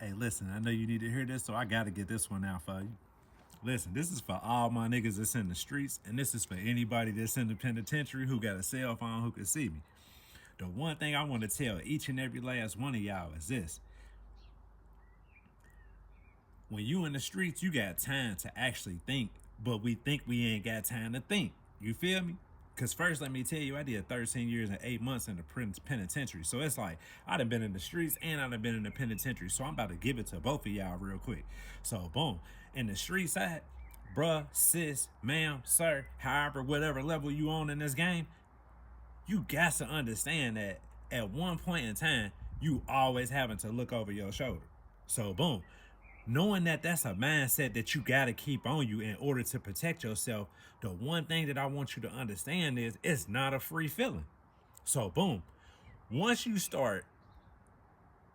Hey, listen, I know you need to hear this, so I gotta get this one out for you. Listen, this is for all my niggas that's in the streets, and this is for anybody that's in the penitentiary who got a cell phone who can see me. The one thing I want to tell each and every last one of y'all is this. When you in the streets, you got time to actually think, but we think we ain't got time to think. You feel me? Because first, let me tell you, I did 13 years and 8 months in the penitentiary. So it's like, I done been in the streets and I done been in the penitentiary. So I'm about to give it to both of y'all real quick. So boom, in the street side, bruh, sis, ma'am, sir, however, whatever level you on in this game, you got to understand that at one point in time, you always having to look over your shoulder. So boom, knowing that that's a mindset that you got to keep on you in order to protect yourself, the one thing that I want you to understand is it's not a free feeling. So boom, once you start,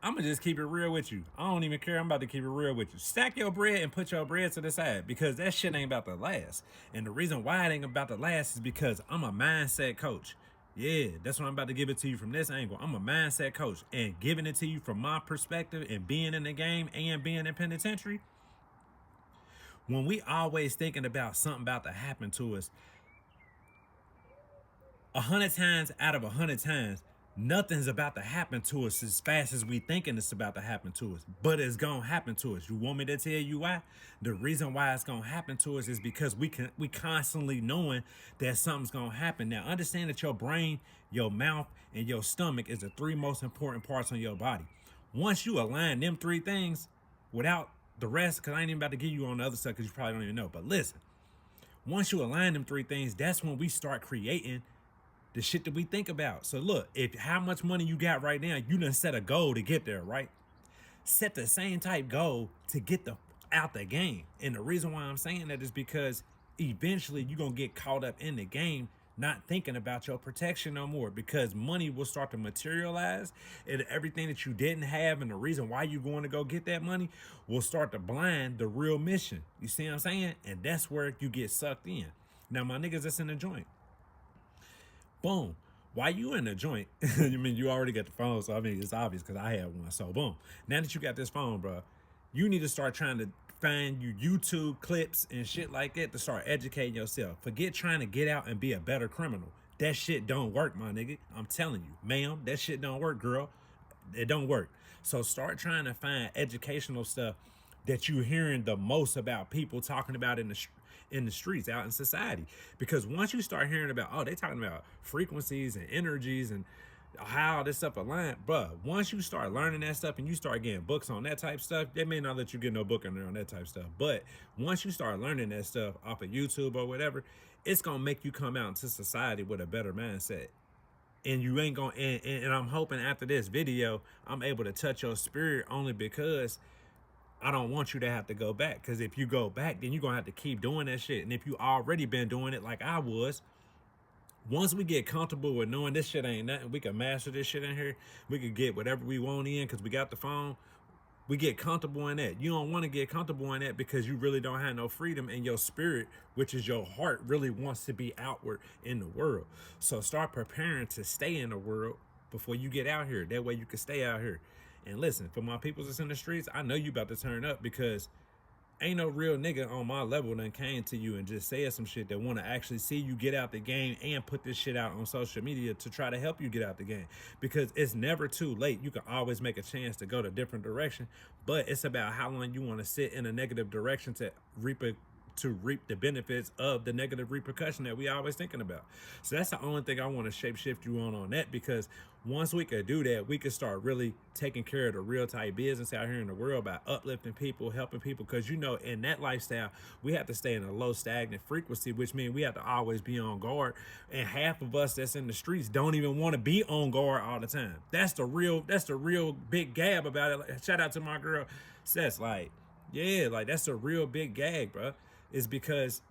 I'm gonna just keep it real with you. I don't even care. I'm about to keep it real with you. Stack your bread and put your bread to the side because that shit ain't about to last. And the reason why it ain't about to last is because I'm a mindset coach. Yeah, that's what I'm about to give it to you from this angle. I'm a mindset coach and giving it to you from my perspective and being in the game and being in penitentiary. When we always thinking about something about to happen to us, 100 times out of 100 times, nothing's about to happen to us as fast as we thinking it's about to happen to us, but it's gonna happen to us. You want me to tell you why? The reason why it's gonna happen to us is because we constantly knowing that something's gonna happen. Now understand that your brain, your mouth, and your stomach is the three most important parts on your body. Once you align them three things without the rest, because I ain't even about to give you on the other stuff because you probably don't even know, but listen, once you align them three things, that's when we start creating the shit that we think about. So look, if how much money you got right now, you done set a goal to get there, right? Set the same type goal to get the out the game. And the reason why I'm saying that is because eventually you're gonna get caught up in the game, not thinking about your protection no more, because money will start to materialize and everything that you didn't have and the reason why you're going to go get that money will start to blind the real mission. You see what I'm saying? And that's where you get sucked in. Now my niggas that's in the joint, boom. While you in the joint, I mean, you already got the phone, so I mean, it's obvious because I have one. So boom. Now that you got this phone, bro, you need to start trying to find you YouTube clips and shit like that to start educating yourself. Forget trying to get out and be a better criminal. That shit don't work, my nigga. I'm telling you, ma'am, that shit don't work, girl. It don't work. So start trying to find educational stuff that you're hearing the most about people talking about in the streets out in society. Because once you start hearing about, oh, they talking about frequencies and energies and how this stuff align, bruh, once you start learning that stuff and you start getting books on that type stuff, they may not let you get no book in there on that type stuff. But once you start learning that stuff off of YouTube or whatever, it's gonna make you come out into society with a better mindset. And you ain't gonna and I'm hoping after this video I'm able to touch your spirit only because I don't want you to have to go back. Because if you go back, then you're going to have to keep doing that shit. And if you already been doing it like I was, once we get comfortable with knowing this shit ain't nothing, we can master this shit in here. We can get whatever we want in because we got the phone. We get comfortable in that. You don't want to get comfortable in that because you really don't have no freedom, and your spirit, which is your heart, really wants to be outward in the world. So start preparing to stay in the world before you get out here. That way you can stay out here. And listen, for my people that's in the streets, I know you about to turn up because ain't no real nigga on my level that came to you and just said some shit that want to actually see you get out the game and put this shit out on social media to try to help you get out the game, because it's never too late. You can always make a chance to go to a different direction, but it's about how long you want to sit in a negative direction to reap the benefits of the negative repercussion that we always thinking about. So that's the only thing I want to shape shift you on that, because once we could do that, we could start really taking care of the real type business out here in the world by uplifting people, helping people. Because you know, in that lifestyle, we have to stay in a low stagnant frequency, which means we have to always be on guard. And half of us that's in the streets don't even want to be on guard all the time. That's the real big gab about it. Like, shout out to my girl Seth. Like, yeah, like that's a real big gag, bro. Is because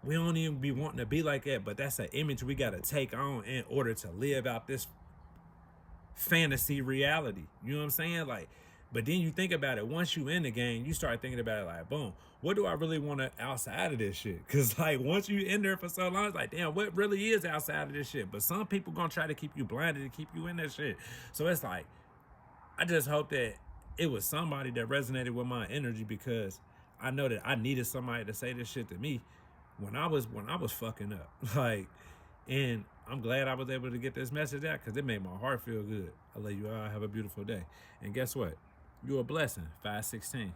we don't even be wanting to be like that, but that's an image we got to take on in order to live out this fantasy reality. You know what I'm saying? Like, but then you think about it, once you in the game, you start thinking about it like, boom, what do I really want to outside of this shit? Because like once you in there for so long, it's like, damn, what really is outside of this shit? But some people gonna try to keep you blinded to keep you in that shit. So it's like, I just hope that it was somebody that resonated with my energy, because I know that I needed somebody to say this shit to me when I was fucking up. Like, and I'm glad I was able to get this message out, because it made my heart feel good. I love you all. Have a beautiful day. And guess what? You're a blessing. 516.